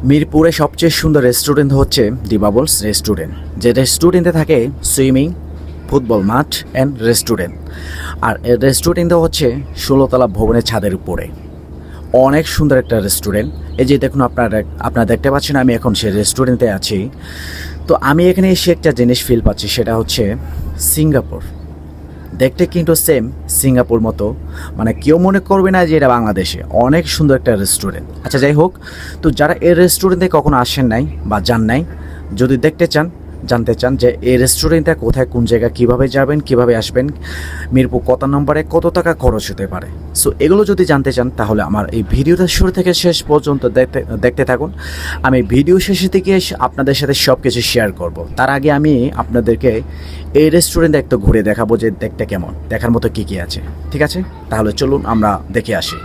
মিরপুরে সবচেয়ে সুন্দর রেস্টুরেন্ট হচ্ছে দি বাবলস রেস্টুরেন্ট, যে রেস্টুরেন্টে থাকে সুইমিং, ফুটবল মাঠ অ্যান্ড রেস্টুরেন্ট। আর এই রেস্টুরেন্টটা হচ্ছে 16তলা ভবনের ছাদের উপরে। অনেক সুন্দর একটা রেস্টুরেন্ট। এই যে দেখুন, আপনারা দেখতে পাচ্ছেন আমি এখন সেই রেস্টুরেন্টে আছি। তো আমি এখানে এসে একটা জিনিস ফিল পাচ্ছি, সেটা হচ্ছে সিঙ্গাপুর। দেখতে কিন্তু সেম সিঙ্গাপুর মতো, মানে কেউ মনে করবে না যে এটা বাংলাদেশে। অনেক সুন্দর একটা রেস্টুরেন্ট। আচ্ছা, যাই হোক, তো যারা এই রেস্টুরেন্টে কখনো আসেন নাই বা যান নাই, যদি জানতে চান যে এই রেস্টুরেন্টটা কোথায়, কোন জায়গায়, কীভাবে যাবেন, কীভাবে আসবেন, মিরপুর কত নম্বরে, কত টাকা খরচ হতে পারে, সো এগুলো যদি জানতে চান তাহলে আমার এই ভিডিওটা শুরু থেকে শেষ পর্যন্ত দেখতে থাকুন। আমি ভিডিও শেষে থেকে আপনাদের সাথে সব কিছু শেয়ার করব। তার আগে আমি আপনাদেরকে এই রেস্টুরেন্টে একটু ঘুরে দেখাবো যে দেখতে কেমন, দেখার মতো কী কী আছে। ঠিক আছে, তাহলে চলুন আমরা দেখে আসি।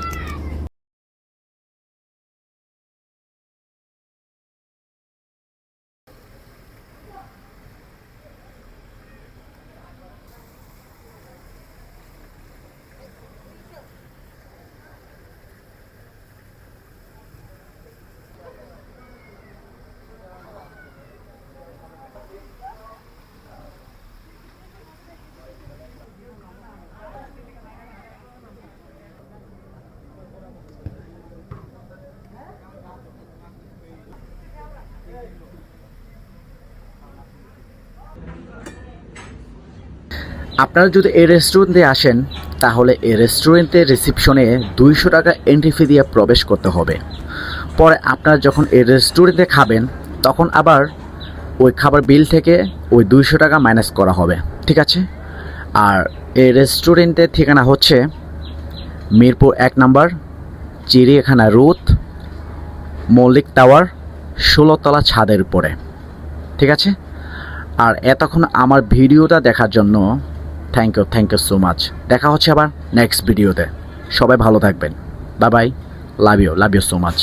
আপনারা যদি এই রেস্টুরেন্টে আসেন তাহলে এই রেস্টুরেন্টের রিসিপশনে 200 টাকা এন্ট্রি ফি দিয়ে প্রবেশ করতে হবে। পরে আপনারা যখন এই রেস্টুরেন্টে খাবেন তখন আবার ওই খাবার বিল থেকে ওই 200 টাকা মাইনাস করা হবে। ঠিক আছে। আর এই রেস্টুরেন্টের ঠিকানা হচ্ছে মিরপুর 1 নম্বর, চিড়িয়াখানা রোড, মল্লিক টাওয়ার, 16তলা ছাদের উপরে। ঠিক আছে। আর এতক্ষণ আমার ভিডিওটা দেখার জন্য থ্যাংক ইউ সো মাচ। দেখা হচ্ছে আবার নেক্সট ভিডিওতে। সবাই ভালো থাকবেন। Bye bye. Love you so much.